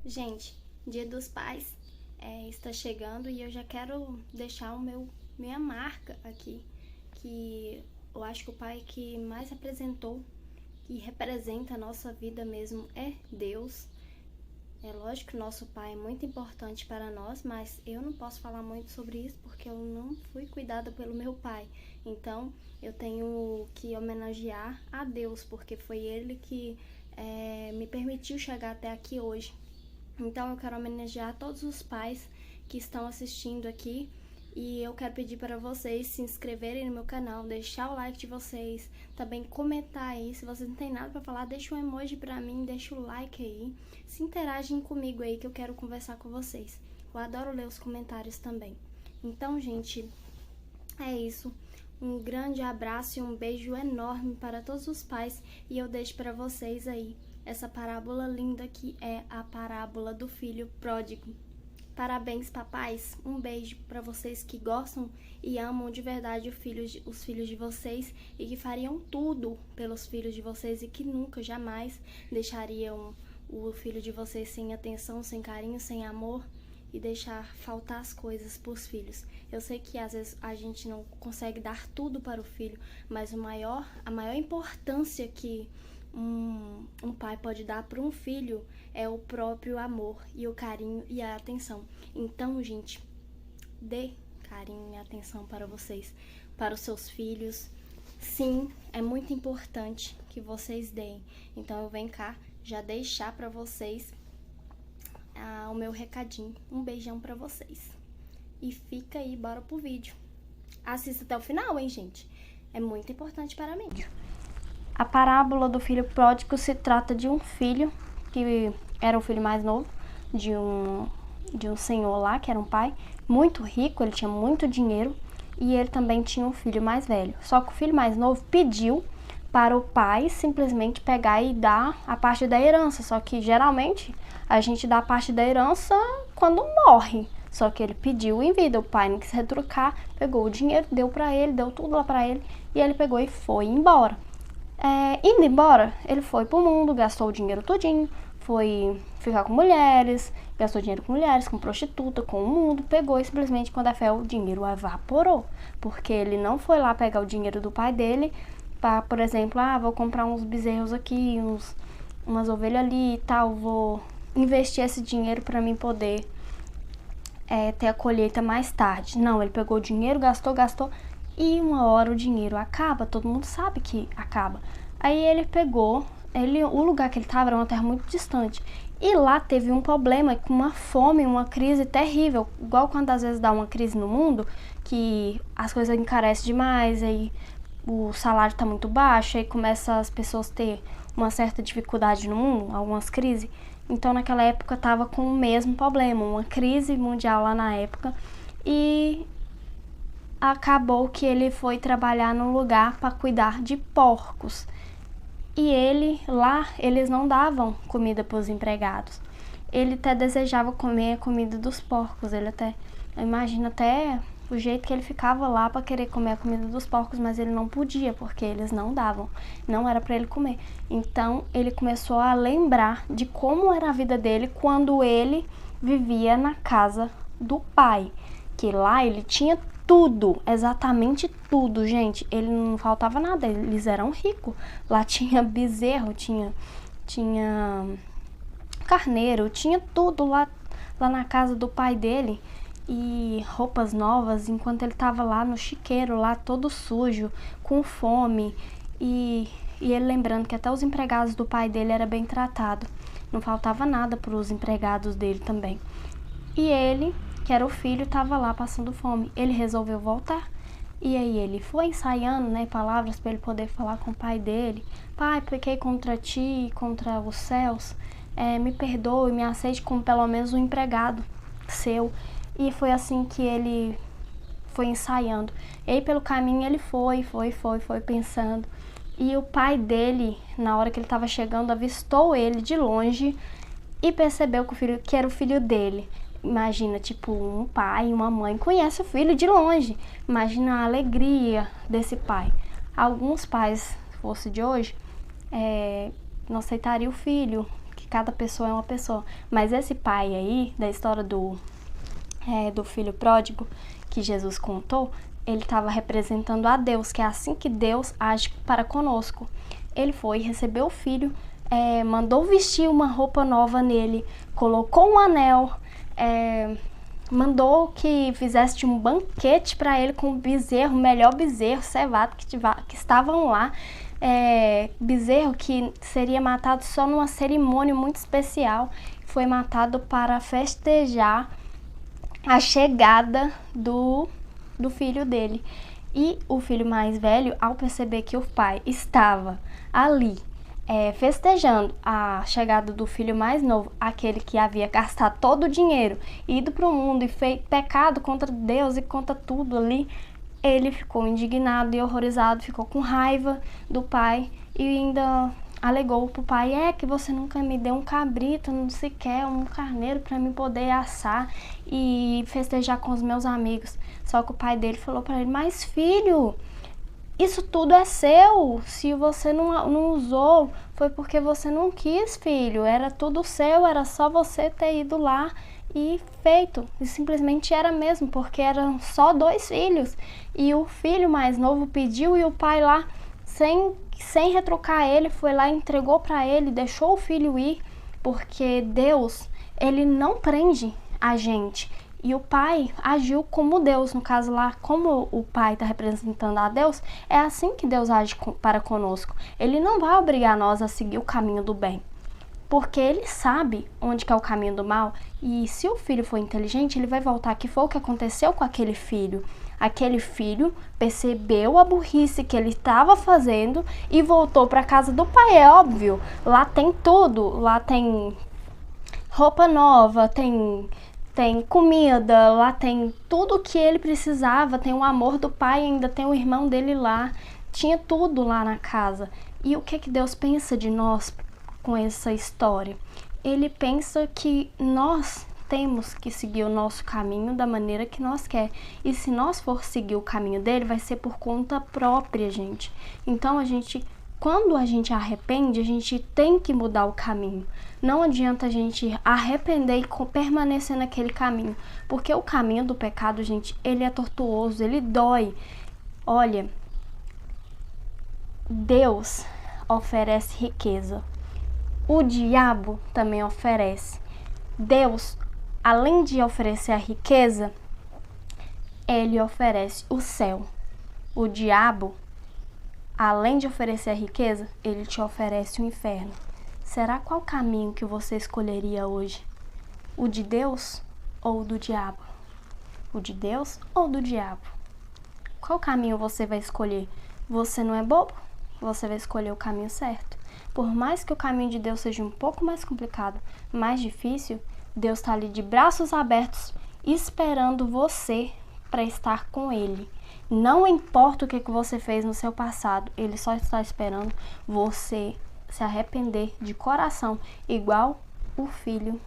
Gente, Dia dos Pais está chegando e eu já quero deixar minha marca aqui, que eu acho que o pai que mais representou, que representa a nossa vida mesmo é Deus. É lógico que o nosso pai é muito importante para nós, mas eu não posso falar muito sobre isso porque eu não fui cuidada pelo meu pai. Então eu tenho que homenagear a Deus, porque foi ele que me permitiu chegar até aqui hoje. Então eu quero homenagear todos os pais que estão assistindo aqui e eu quero pedir para vocês se inscreverem no meu canal, deixar o like de vocês, também comentar aí. Se vocês não tem nada para falar, deixa um emoji para mim, deixa o like aí, se interagem comigo aí que eu quero conversar com vocês. Eu adoro ler os comentários também. Então, gente, é isso. Um grande abraço e um beijo enorme para todos os pais e eu deixo para vocês aí essa parábola linda que é a parábola do filho pródigo. Parabéns, papais. Um beijo para vocês que gostam e amam de verdade os filhos de vocês e que fariam tudo pelos filhos de vocês e que nunca, jamais deixariam o filho de vocês sem atenção, sem carinho, sem amor e deixar faltar as coisas para os filhos. Eu sei que às vezes a gente não consegue dar tudo para o filho, mas a maior importância que um pai pode dar para um filho é o próprio amor e o carinho e a atenção. Então, gente, dê carinho e atenção para vocês, para os seus filhos. Sim, é muito importante que vocês deem. Então eu venho cá já deixar para vocês o meu recadinho. Um beijão para vocês. E fica aí, bora pro vídeo. Assista até o final, hein, gente? É muito importante para mim. A parábola do filho pródigo se trata de um filho que era o filho mais novo de um senhor lá, que era um pai muito rico, ele tinha muito dinheiro e ele também tinha um filho mais velho. Só que o filho mais novo pediu para o pai simplesmente pegar e dar a parte da herança, só que geralmente a gente dá a parte da herança quando morre. Só que ele pediu em vida, o pai não quis retrucar, pegou o dinheiro, deu para ele, deu tudo lá para ele e ele pegou e foi embora. Indo embora, ele foi pro mundo, gastou o dinheiro todinho, foi ficar com mulheres, gastou dinheiro com mulheres, com prostituta, com o mundo, pegou e simplesmente quando a fé o dinheiro evaporou, porque ele não foi lá pegar o dinheiro do pai dele para, por exemplo, vou comprar uns bezerros aqui, umas ovelhas ali e tal, vou investir esse dinheiro para mim poder ter a colheita mais tarde. Não, ele pegou o dinheiro, gastou e uma hora o dinheiro acaba, todo mundo sabe que acaba. Aí ele pegou, o lugar que ele estava era uma terra muito distante. E lá teve um problema com uma fome, uma crise terrível. Igual quando às vezes dá uma crise no mundo, que as coisas encarecem demais, aí o salário está muito baixo, aí começa as pessoas a ter uma certa dificuldade no mundo, algumas crises. Então naquela época estava com o mesmo problema, uma crise mundial lá na época. E acabou que ele foi trabalhar num lugar para cuidar de porcos. E lá, eles não davam comida para os empregados. Ele até desejava comer a comida dos porcos. Imagina até o jeito que ele ficava lá para querer comer a comida dos porcos, mas ele não podia, porque eles não davam. Não era para ele comer. Então, ele começou a lembrar de como era a vida dele quando ele vivia na casa do pai. Que lá ele tinha tudo, exatamente tudo, gente. Ele não faltava nada, eles eram ricos. Lá tinha bezerro, tinha carneiro, tinha tudo lá na casa do pai dele. E roupas novas, enquanto ele tava lá no chiqueiro, lá todo sujo, com fome. E ele lembrando que até os empregados do pai dele era bem tratado. Não faltava nada para os empregados dele também. E ele, que era o filho, estava lá passando fome. Ele resolveu voltar. E aí ele foi ensaiando, palavras para ele poder falar com o pai dele. Pai, pequei contra ti, contra os céus. Me perdoe, me aceite como pelo menos um empregado seu. E foi assim que ele foi ensaiando. E aí pelo caminho ele foi pensando. E o pai dele, na hora que ele estava chegando, avistou ele de longe e percebeu que era o filho dele. Imagina, um pai e uma mãe conhecem o filho de longe. Imagina a alegria desse pai. Alguns pais, se fosse de hoje, não aceitariam o filho, cada pessoa é uma pessoa. Mas esse pai aí, da história do filho pródigo, que Jesus contou, ele estava representando a Deus, que é assim que Deus age para conosco. Ele foi, recebeu o filho, mandou vestir uma roupa nova nele, colocou um anel, mandou que fizesse um banquete para ele com o bezerro, o melhor bezerro cevado que estavam lá. Bezerro que seria matado só numa cerimônia muito especial. Foi matado para festejar a chegada do filho dele. E o filho mais velho, ao perceber que o pai estava ali festejando a chegada do filho mais novo, aquele que havia gastado todo o dinheiro, ido para o mundo e feito pecado contra Deus e contra tudo ali, ele ficou indignado e horrorizado, ficou com raiva do pai e ainda alegou pro pai, que você nunca me deu um cabrito, não sei o que, um carneiro para mim poder assar e festejar com os meus amigos. Só que o pai dele falou para ele, mas filho, isso tudo é seu, se você não usou, foi porque você não quis, filho, era tudo seu, era só você ter ido lá e feito. E simplesmente era mesmo, porque eram só 2 filhos. E o filho mais novo pediu e o pai lá, sem retrucar ele, foi lá e entregou para ele, deixou o filho ir, porque Deus, ele não prende a gente. E o pai agiu como Deus, no caso lá, como o pai está representando a Deus, é assim que Deus age para conosco. Ele não vai obrigar nós a seguir o caminho do bem, porque ele sabe onde que é o caminho do mal, e se o filho for inteligente, ele vai voltar, que foi o que aconteceu com aquele filho. Aquele filho percebeu a burrice que ele estava fazendo e voltou para a casa do pai, é óbvio. Lá tem tudo, lá tem roupa nova, tem comida, lá tem tudo o que ele precisava, tem o amor do pai, ainda tem o irmão dele lá, tinha tudo lá na casa. E o que Deus pensa de nós com essa história? Ele pensa que nós temos que seguir o nosso caminho da maneira que nós quer. E se nós for seguir o caminho dele, vai ser por conta própria, gente. Então, quando a gente arrepende, a gente tem que mudar o caminho. Não adianta a gente arrepender e permanecer naquele caminho. Porque o caminho do pecado, gente, ele é tortuoso, ele dói. Olha, Deus oferece riqueza. O diabo também oferece. Deus, além de oferecer a riqueza, ele oferece o céu. O diabo, além de oferecer a riqueza, ele te oferece o inferno. Será qual caminho que você escolheria hoje? O de Deus ou o do diabo? O de Deus ou do diabo? Qual caminho você vai escolher? Você não é bobo? Você vai escolher o caminho certo. Por mais que o caminho de Deus seja um pouco mais complicado, mais difícil, Deus está ali de braços abertos, esperando você para estar com Ele. Não importa o que você fez no seu passado, Ele só está esperando você se arrepender de coração, igual o filho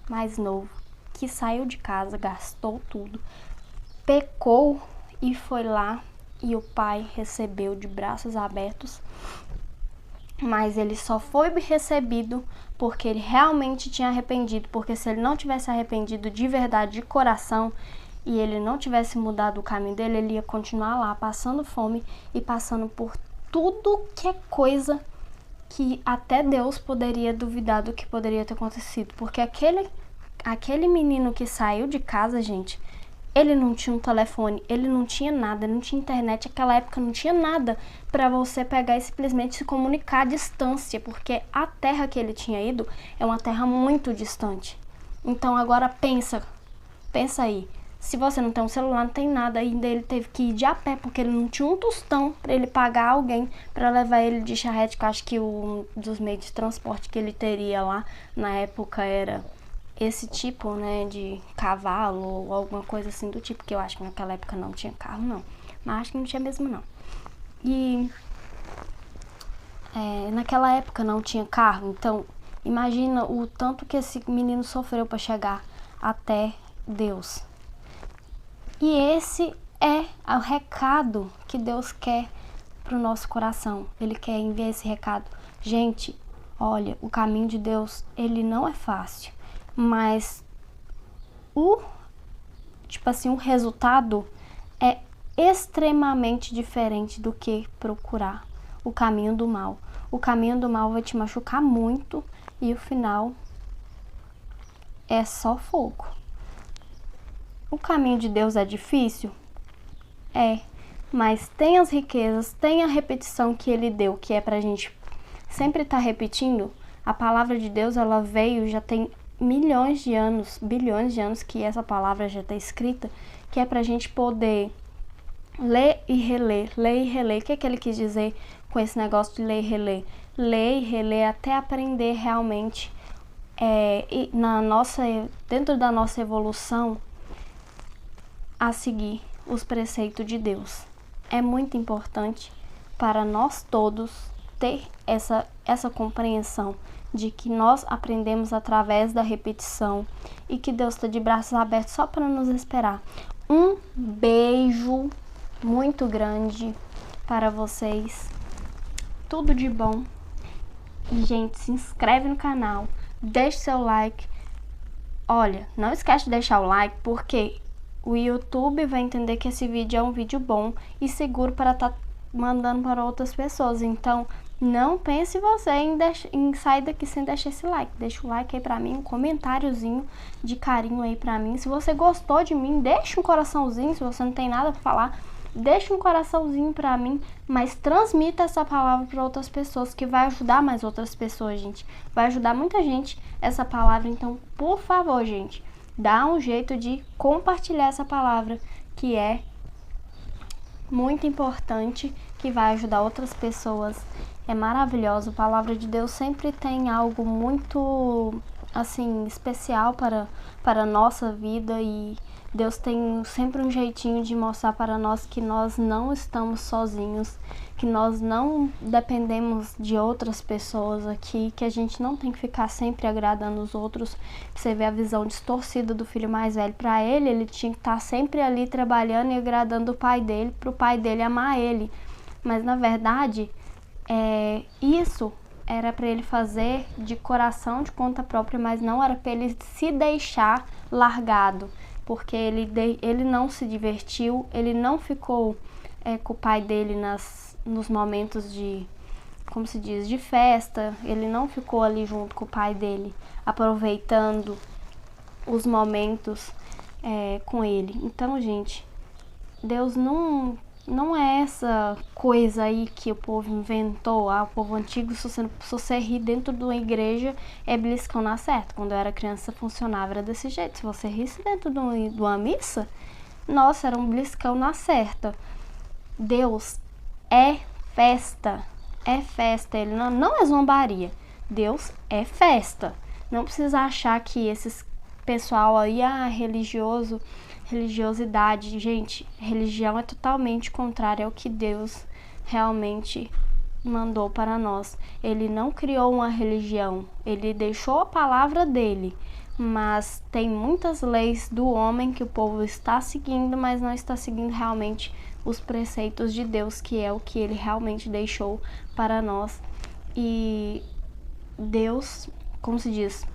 mais novo, que saiu de casa, gastou tudo, pecou e foi lá e o pai recebeu de braços abertos. Mas ele só foi recebido porque ele realmente tinha arrependido, porque se ele não tivesse arrependido de verdade, de coração, e ele não tivesse mudado o caminho dele, ele ia continuar lá, passando fome e passando por tudo que é coisa que até Deus poderia duvidar do que poderia ter acontecido. Porque aquele menino que saiu de casa, gente, ele não tinha um telefone, ele não tinha nada, não tinha internet, naquela época não tinha nada para você pegar e simplesmente se comunicar à distância, porque a terra que ele tinha ido é uma terra muito distante. Então agora pensa aí, se você não tem um celular, não tem nada, ainda ele teve que ir de a pé, porque ele não tinha um tostão para ele pagar alguém para levar ele de charrete, que eu acho que um dos meios de transporte que ele teria lá na época era esse tipo, né, de cavalo ou alguma coisa assim do tipo, que eu acho que naquela época não tinha carro, não. Mas acho que não tinha mesmo, não. E naquela época não tinha carro, então imagina o tanto que esse menino sofreu para chegar até Deus. E esse é o recado que Deus quer pro nosso coração. Ele quer enviar esse recado. Gente, Olha, o caminho de Deus, ele não é fácil, mas o resultado é extremamente diferente do que procurar o caminho do mal. O caminho do mal vai te machucar muito e o final é só fogo. O caminho de Deus é difícil? É, mas tem as riquezas, tem a repetição que ele deu, que é pra gente sempre estar repetindo. A palavra de Deus, ela veio, já tem milhões de anos, bilhões de anos que essa palavra já está escrita, que é pra gente poder ler e reler, ler e reler. O que é que ele quis dizer com esse negócio de ler e reler? Ler e reler até aprender realmente dentro da nossa evolução a seguir os preceitos de Deus. É muito importante para nós todos ter essa compreensão de que nós aprendemos através da repetição e que Deus está de braços abertos só para nos esperar. Um beijo muito grande para vocês. Tudo de bom. E, gente, se inscreve no canal, deixe seu like. Olha, não esquece de deixar o like, porque o YouTube vai entender que esse vídeo é um vídeo bom e seguro para estar mandando para outras pessoas. Então, não pense você em sair daqui sem deixar esse like. Deixa o like aí pra mim, um comentáriozinho de carinho aí pra mim. Se você gostou de mim, deixa um coraçãozinho. Se você não tem nada pra falar, deixa um coraçãozinho pra mim. Mas transmita essa palavra para outras pessoas, que vai ajudar mais outras pessoas, gente. Vai ajudar muita gente essa palavra. Então, por favor, gente, dá um jeito de compartilhar essa palavra, que é muito importante, que vai ajudar outras pessoas. É maravilhoso. A palavra de Deus sempre tem algo muito, assim, especial para a nossa vida, e Deus tem sempre um jeitinho de mostrar para nós que nós não estamos sozinhos, que nós não dependemos de outras pessoas aqui, que a gente não tem que ficar sempre agradando os outros. Você vê a visão distorcida do filho mais velho. Para ele tinha que estar sempre ali trabalhando e agradando o pai dele, para o pai dele amar ele. Mas na verdade, isso era para ele fazer de coração, de conta própria, mas não era para ele se deixar largado, porque ele não se divertiu, ele não ficou com o pai dele nos momentos de, como se diz, de festa. Ele não ficou ali junto com o pai dele, aproveitando os momentos com ele. Então, gente, Deus não é essa coisa aí que o povo inventou. O povo antigo, se você rir dentro de uma igreja, é beliscão na certa. Quando eu era criança, funcionava, era desse jeito. Se você risse dentro de uma missa, nossa, era um beliscão na certa. Deus é festa. É festa. Ele não é zombaria. Deus é festa. Não precisa achar que esses pessoal aí, religiosidade, gente, religião é totalmente contrária ao que Deus realmente mandou para nós. Ele não criou uma religião, ele deixou a palavra dele, mas tem muitas leis do homem que o povo está seguindo, mas não está seguindo realmente os preceitos de Deus, que é o que ele realmente deixou para nós. E Deus, como se diz,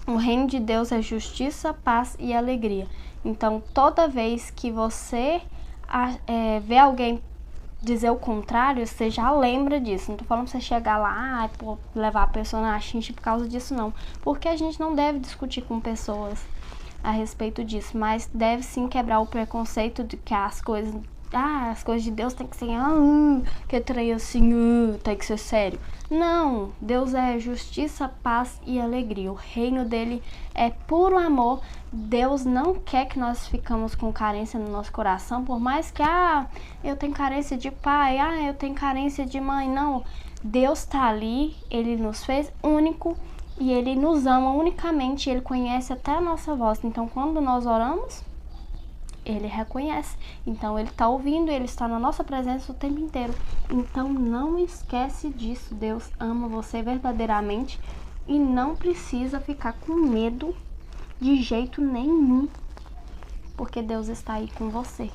o reino de Deus é justiça, paz e alegria. Então, toda vez que você vê alguém dizer o contrário, você já lembra disso. Não tô falando pra você chegar lá e levar a pessoa na xincha por causa disso, não. Porque a gente não deve discutir com pessoas a respeito disso, mas deve sim quebrar o preconceito de que as coisas de Deus tem que ser, que trem assim, tem que ser sério. Não, Deus é justiça, paz e alegria. O reino dele é puro amor. Deus não quer que nós ficamos com carência no nosso coração, por mais que, eu tenho carência de pai, eu tenho carência de mãe. Não, Deus tá ali, ele nos fez único e ele nos ama unicamente, ele conhece até a nossa voz. Então, quando nós oramos, ele reconhece, então ele está ouvindo, ele está na nossa presença o tempo inteiro. Então não esquece disso. Deus ama você verdadeiramente e não precisa ficar com medo de jeito nenhum, porque Deus está aí com você.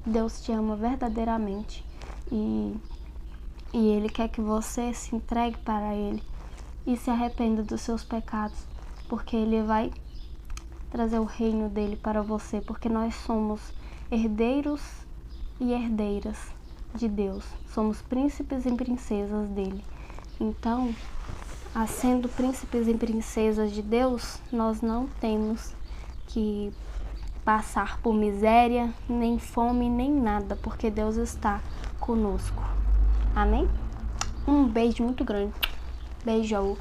Deus te ama verdadeiramente e ele quer que você se entregue para ele. e se arrependa dos seus pecados, porque Ele vai trazer o reino dele para você, porque nós somos herdeiros e herdeiras de Deus, somos príncipes e princesas dele. Então, sendo príncipes e princesas de Deus, nós não temos que passar por miséria, nem fome, nem nada, porque Deus está conosco. Amém? Um beijo muito grande. Beijão.